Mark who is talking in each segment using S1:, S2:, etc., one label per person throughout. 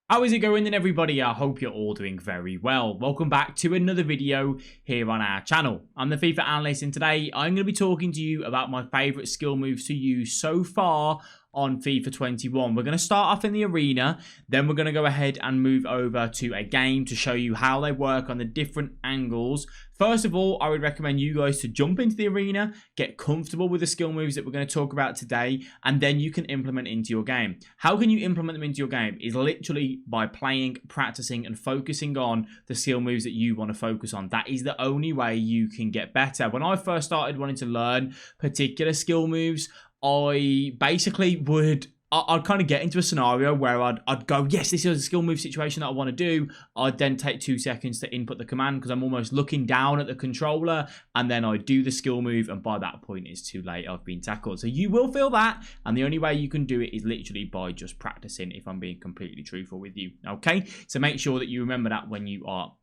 S1: How is it going then, everybody? I hope you're all doing very well. Welcome back to another video here on our channel. I'm the FIFA Analyst, and today I'm going to be talking to you about my favourite skill moves to use so far on FIFA 21. We're going to start off in the arena, then we're going to go ahead and move over to a game to show you how they work on the different angles. First of all, I would recommend you guys to jump into the arena, get comfortable with the skill moves that we're going to talk about today, and then you can implement into your game. How can you implement them into your game? Is literally by playing, practicing, and focusing on the skill moves that you want to focus on. That is the only way you can get better. When I first started wanting to learn particular skill moves, I basically I'd kind of get into a scenario where I'd go, yes, this is a skill move situation that I want to do. I'd then take 2 seconds to input the command because I'm almost looking down at the controller, and then I do the skill move, and by that point it's too late. I've been tackled. So you will feel that, and the only way you can do it is literally by just practicing, if I'm being completely truthful with you. Okay, so make sure that you remember that when you are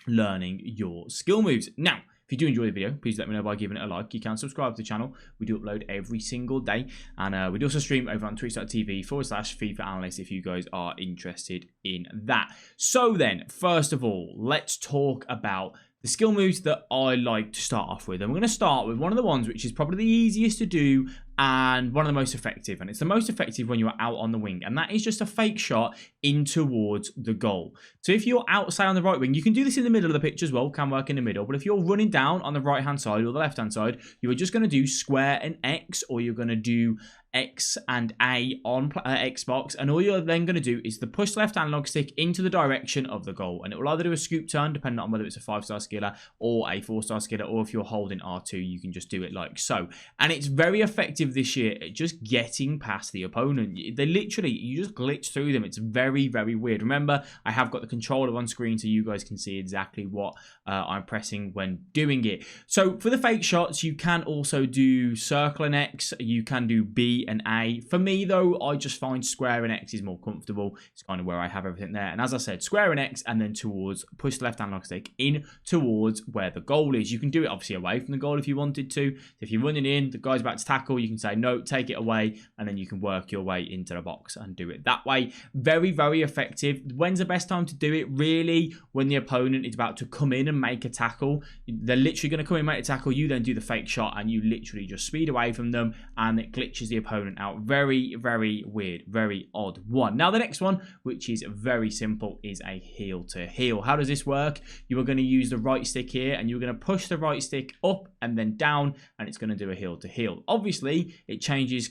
S1: learning your skill moves. Now, if you do enjoy the video, please let me know by giving it a like. You can subscribe to the channel. We do upload every single day. And we do also stream over on twitch.tv/FIFA Analyst if you guys are interested in that. So then, first of all, let's talk about the skill moves that I like to start off with. And we're going to start with one of the ones which is probably the easiest to do and one of the most effective. And it's the most effective when you're out on the wing. And that is just a fake shot in towards the goal. So if you're outside on the right wing, you can do this in the middle of the pitch as well, can work in the middle. But if you're running down on the right-hand side or the left-hand side, you are just going to do square and X, or you're going to do X and A on Xbox, and all you're then going to do is push the left analog stick into the direction of the goal, and it will either do a scoop turn depending on whether it's a 5-star skiller or a 4-star skiller, or if you're holding R2 you can just do it like so. And it's very effective this year at just getting past the opponent. They literally, you just glitch through them. It's very, very weird. Remember, I have got the controller on screen so you guys can see exactly what I'm pressing when doing it. So for the fake shots, you can also do circle and X, you can do B and A. For me though, I just find square and X is more comfortable. It's kind of where I have everything there. And as I said, square and X, and then towards, push the left analog stick in towards where the goal is. You can do it obviously away from the goal if you wanted to. So if you're running in, the guy's about to tackle, you can say no, take it away, and then you can work your way into the box and do it that way. Very, very effective. When's the best time to do it? Really, when the opponent is about to come in and make a tackle. They're literally going to come in and make a tackle. You then do the fake shot, and you literally just speed away from them, and it glitches the opponent out. Very, very weird, very odd one. Now the next one, which is very simple, is a heel to heel. How does this work? You are going to use the right stick here, and you're going to push the right stick up and then down, and it's going to do a heel to heel. Obviously it changes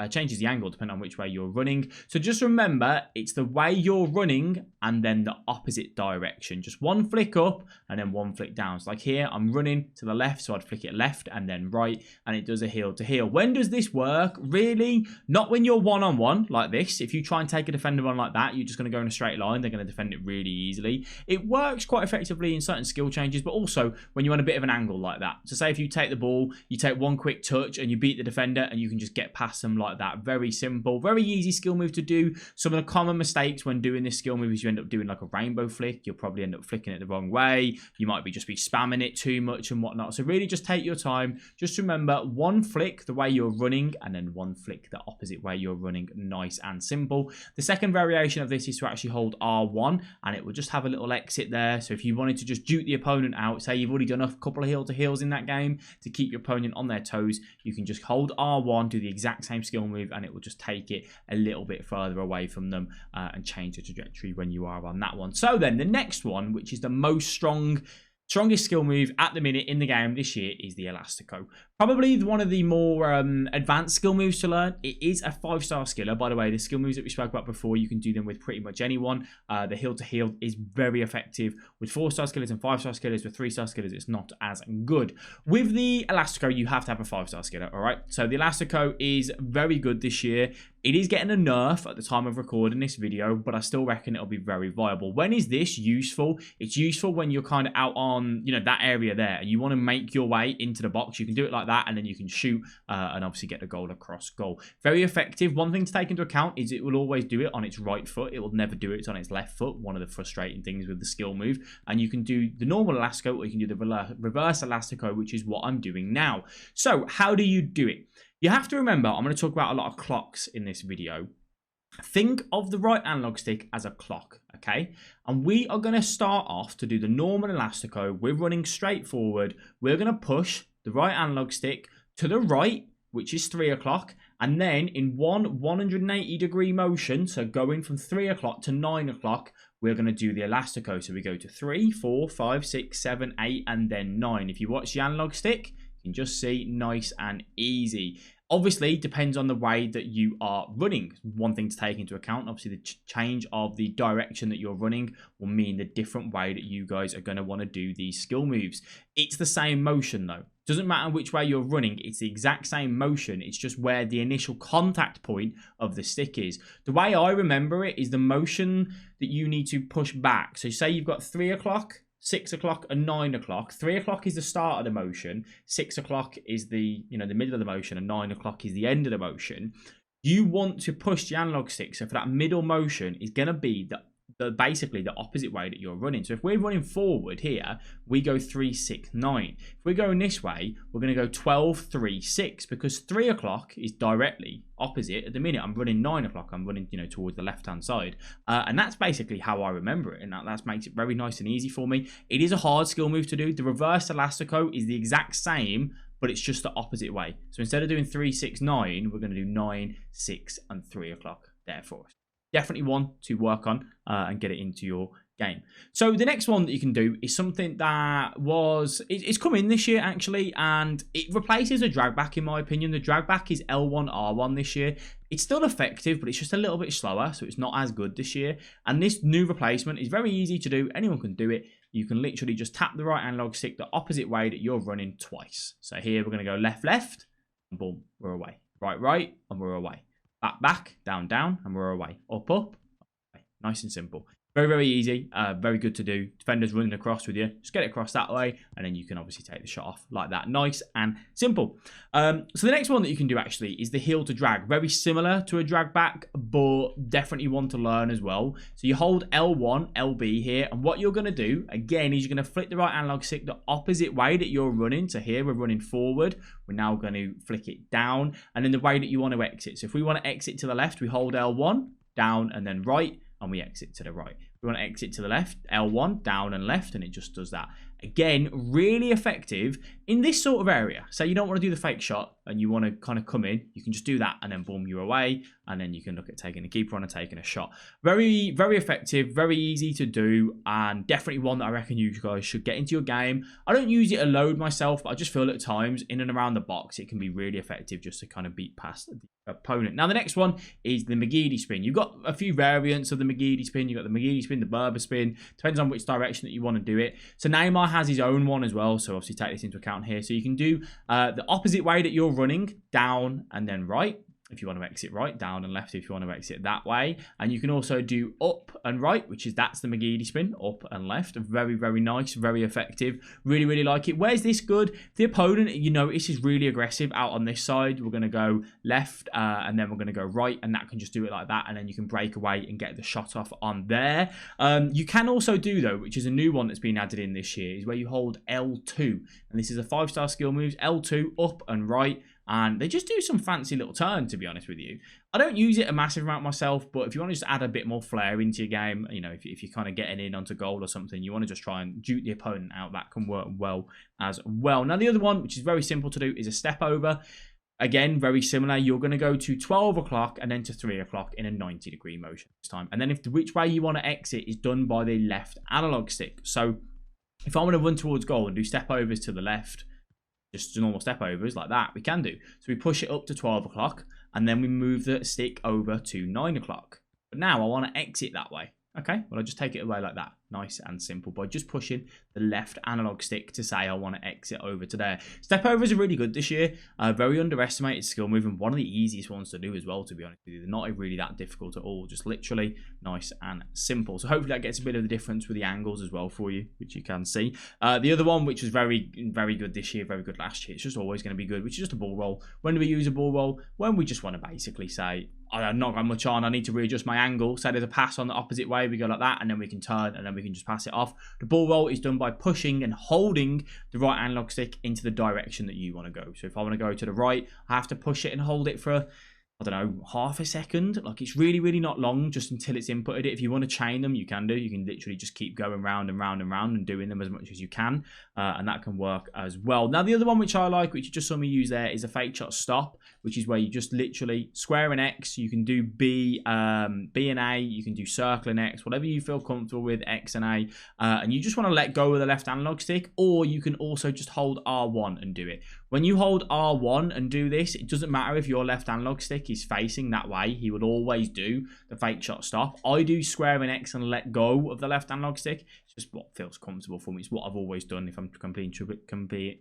S1: changes the angle depending on which way you're running, so just remember it's the way you're running and then the opposite direction. Just one flick up and then one flick down. So like here, I'm running to the left, so I'd flick it left and then right, and it does a heel to heel. When does this work? Really, not when you're one-on-one like this. If you try and take a defender on like that, you're just going to go in a straight line. They're going to defend it really easily. It works quite effectively in certain skill changes, but also when you're on a bit of an angle like that. So say if you take the ball, you take one quick touch and you beat the defender, and you can just get past them like that. Very simple, very easy skill move to do. Some of the common mistakes when doing this skill move is you end up doing like a rainbow flick. You'll probably end up flicking it the wrong way. You might be spamming it too much and whatnot. So really just take your time. Just remember, one flick the way you're running, and then one flick the opposite way you're running. Nice and simple. The second variation of this is to actually hold R1, and it will just have a little exit there. So if you wanted to just juke the opponent out, say you've already done a couple of heel to heels in that game to keep your opponent on their toes, you can just hold R1, do the exact same skill move, and it will just take it a little bit further away from them and change the trajectory when you are on that one. So then the next one, which is the most strongest skill move at the minute in the game this year, is the Elastico. Probably one of the more advanced skill moves to learn. It is a 5-star skiller. By the way, the skill moves that we spoke about before, you can do them with pretty much anyone. The heel to heel is very effective with 4-star skillers and 5-star skillers. With 3-star skillers, it's not as good. With the Elastico, you have to have a 5-star skiller, all right? So the Elastico is very good this year. It is getting a nerf at the time of recording this video, but I still reckon it'll be very viable. When is this useful? It's useful when you're kind of out on, that area there, and you want to make your way into the box. You can do it like that, and then you can shoot and obviously get the goal across goal. Very effective. One thing to take into account is it will always do it on its right foot. It will never do it on its left foot. One of the frustrating things with the skill move. And you can do the normal Elastico, or you can do the reverse Elastico, which is what I'm doing now. So how do you do it? You have to remember, I'm going to talk about a lot of clocks in this video. Think of the right analog stick as a clock, okay? And we are going to start off to do the normal elastico. We're running straight forward. We're going to push the right analog stick to the right, which is 3 o'clock, and then in one 180-degree motion, so going from 3 o'clock to 9 o'clock, we're going to do the elastico. So we go to 3, 4, 5, 6, 7, 8, and then 9. If you watch the analog stick, you can just see nice and easy. Obviously, depends on the way that you are running. One thing to take into account, obviously the change of the direction that you're running will mean the different way that you guys are going to want to do these skill moves. It's the same motion though. Doesn't matter which way you're running, it's the exact same motion. It's just where the initial contact point of the stick is. The way I remember it is the motion that you need to push back. So say you've got 3 o'clock, 6 o'clock and 9 o'clock. 3 o'clock is the start of the motion. 6 o'clock is the middle of the motion, and 9 o'clock is the end of the motion. You want to push the analog stick. So for that middle motion is going to be basically the opposite way that you're running. So if we're running forward here, we go 3, 6, 9. If we're going this way, we're going to go 12, 3, 6, because 3 o'clock is directly opposite. At the minute, I'm running 9 o'clock. I'm running, towards the left-hand side. And that's basically how I remember it. And that makes it very nice and easy for me. It is a hard skill move to do. The reverse elastico is the exact same, but it's just the opposite way. So instead of doing 3, 6, 9, we're going to do 9, 6, and 3 o'clock there for us. Definitely one to work on and get it into your game. So the next one that you can do is something that it's come in this year actually, and it replaces a drag back in my opinion. The drag back is L1R1 this year. It's still effective, but it's just a little bit slower, so it's not as good this year. And this new replacement is very easy to do. Anyone can do it. You can literally just tap the right analog stick the opposite way that you're running twice. So here we're going to go left, left, and boom, we're away. Right, right, and we're away. Back, back, down, down, and we're away. Up, up. Okay. Nice and simple. Very, very easy. Very good to do. Defenders running across with you. Just get it across that way, and then you can obviously take the shot off like that. Nice and simple. So the next one that you can do actually is the heel to drag. Very similar to a drag back, but definitely one to learn as well. So you hold L1, LB here, and what you're going to do, again, is you're going to flick the right analog stick the opposite way that you're running. So here we're running forward. We're now going to flick it down, and then the way that you want to exit. So if we want to exit to the left, we hold L1, down, and then right, and we exit to the right. We want to exit to the left, L1, down and left, and it just does that. Again, really effective in this sort of area. So you don't want to do the fake shot and you want to kind of come in, you can just do that and then boom, you're away. And then you can look at taking a keeper on and taking a shot. Very, very effective, very easy to do, and definitely one that I reckon you guys should get into your game. I don't use it a load myself, but I just feel at times in and around the box, it can be really effective just to kind of beat past the opponent. Now, the next one is the McGeady spin. You've got a few variants of the McGeady spin. You've got the McGeady spin, the Berber spin. Depends on which direction that you want to do it. So Neymar has his own one as well. So obviously take this into account here. So you can do the opposite way that you're running, down and then right. If you want to exit right, down and left if you want to exit that way. And you can also do up and right, that's the McGeady spin, up and left. Very, very nice, very effective. Really, really like it. Where's this good? The opponent, you notice, is really aggressive out on this side. We're going to go left and then we're going to go right, and that can just do it like that. And then you can break away and get the shot off on there. You can also do, though, which is a new one that's been added in this year, is where you hold L2. And this is a 5-star skill moves, L2, up and right. And they just do some fancy little turns, to be honest with you. I don't use it a massive amount myself, but if you want to just add a bit more flair into your game, if you're kind of getting in onto goal or something, you want to just try and dupe the opponent out, that can work well as well. Now, the other one, which is very simple to do, is a step over. Again, very similar. You're going to go to 12 o'clock and then to 3 o'clock in a 90-degree motion this time. And then which way you want to exit is done by the left analog stick. So if I want to run towards goal and do step overs to the left, just normal step overs like that, we can do. So we push it up to 12 o'clock and then we move the stick over to 9 o'clock. But now I want to exit that way. Okay, well, I'll just take it away like that. Nice and simple by just pushing the left analog stick to say I want to exit over to there. Step overs are really good this year. Very underestimated skill move and one of the easiest ones to do as well, to be honest with you. They're not really that difficult at all. Just literally nice and simple. So hopefully that gets a bit of the difference with the angles as well for you, which you can see. The other one, which was very, very good this year, very good last year. It's just always going to be good, which is just a ball roll. When do we use a ball roll? When we just want to basically say, I'm not got much on, I need to readjust my angle. Say there's a pass on the opposite way, we go like that, and then we can turn, and then we can just pass it off. The ball roll is done by pushing and holding the right analog stick into the direction that you want to go. So if I want to go to the right, I have to push it and hold it for I don't know, half a second. Like, it's really, really not long just until it's inputted it. If you want to chain them, you can do. You can literally just keep going round and round and round and doing them as much as you can. And that can work as well. Now, the other one which I like, which you just saw me use there, is a fake shot stop, which is where you just literally square and X. You can do B and A. You can do circle and X, whatever you feel comfortable with, X and A. And you just want to let go of the left analog stick, or you can also just hold R1 and do it. When you hold R1 and do this, it doesn't matter if your left analog stick is facing that way. He will always do the fake shot stop. I do square and X and let go of the left analog stick. It's just what feels comfortable for me. It's what I've always done, if I'm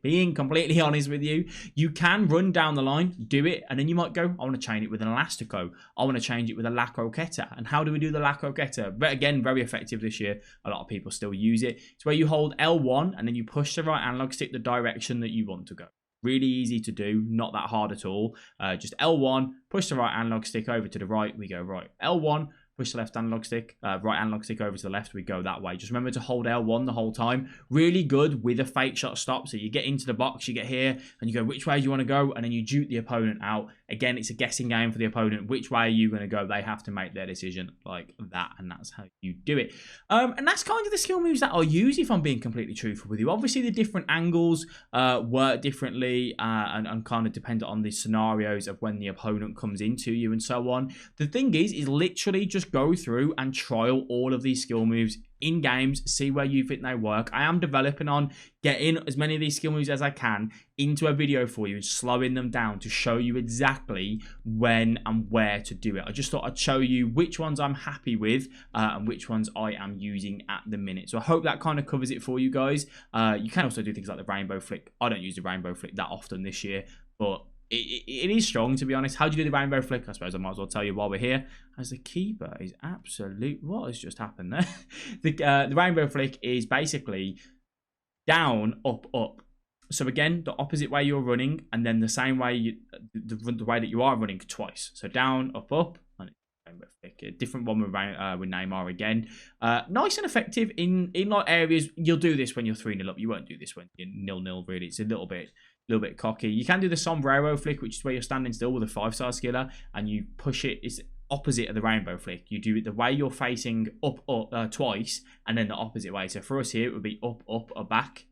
S1: being completely honest with you. You can run down the line, do it, and then you might go, I want to chain it with an Elastico. I want to change it with a La Croqueta. And how do we do the La Croqueta? But again, very effective this year. A lot of people still use it. It's where you hold L1 and then you push the right analog stick the direction that you want to go. Really easy to do, not that hard at all. Just L1, push the right analog stick over to the right, we go right. L1, push the left analog stick, right analog stick over to the left, we go that way. Just remember to hold L1 the whole time. Really good with a fake shot stop. So you get into the box, you get here, and you go, which way do you want to go? And then you juke the opponent out. Again, it's a guessing game for the opponent. Which way are you going to go? They have to make their decision like that, and that's how you do it. And that's kind of the skill moves that I'll use, if I'm being completely truthful with you. Obviously, the different angles work differently and kind of depend on the scenarios of when the opponent comes into you and so on. The thing is literally just go through and trial all of these skill moves in games, see where you think they work. I am developing on getting as many of these skill moves as I can into a video for you and slowing them down to show you exactly when and where to do it. I just thought I'd show you which ones I'm happy with and which ones I am using at the minute. So I hope that kind of covers it for you guys. You can also do things like the rainbow flick. I don't use the rainbow flick that often this year, but it is strong, to be honest. How do you do the rainbow flick? I suppose I might as well tell you while we're here. As the keeper is absolute... What has just happened there? The rainbow flick is basically down, up, up. So again, the opposite way you're running, and then the same way, the way that you are running twice. So down, up, up. And rainbow flick. A different one with Neymar again. Nice and effective in like areas. You'll do this when you're 3-0 up. You won't do this when you're 0-0, really. It's a little bit cocky. You can do the Sombrero Flick, which is where you're standing still with a 5-star skiller and you push it. It's opposite of the rainbow flick. You do it the way you're facing up twice, and then the opposite way. So for us here, it would be up, up, or back.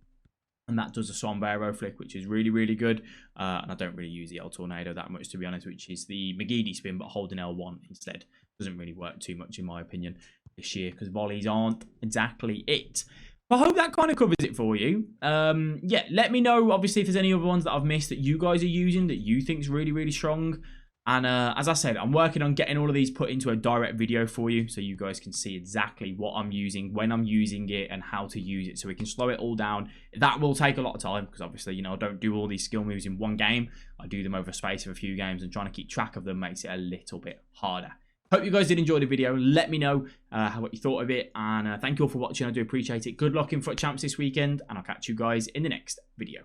S1: And that does a Sombrero Flick, which is really, really good. And I don't really use the El Tornado that much, to be honest, which is the McGeady spin, but holding L1 instead. Doesn't really work too much, in my opinion, this year, because volleys aren't exactly it. I hope that kind of covers it for you. Yeah, let me know, obviously, if there's any other ones that I've missed that you guys are using that you think is really, really strong. And as I said, I'm working on getting all of these put into a direct video for you so you guys can see exactly what I'm using, when I'm using it, and how to use it so we can slow it all down. That will take a lot of time because obviously, you know, I don't do all these skill moves in one game. I do them over a space of a few games, and trying to keep track of them makes it a little bit harder. Hope you guys did enjoy the video. Let me know what you thought of it. And thank you all for watching. I do appreciate it. Good luck in FUT Champs this weekend. And I'll catch you guys in the next video.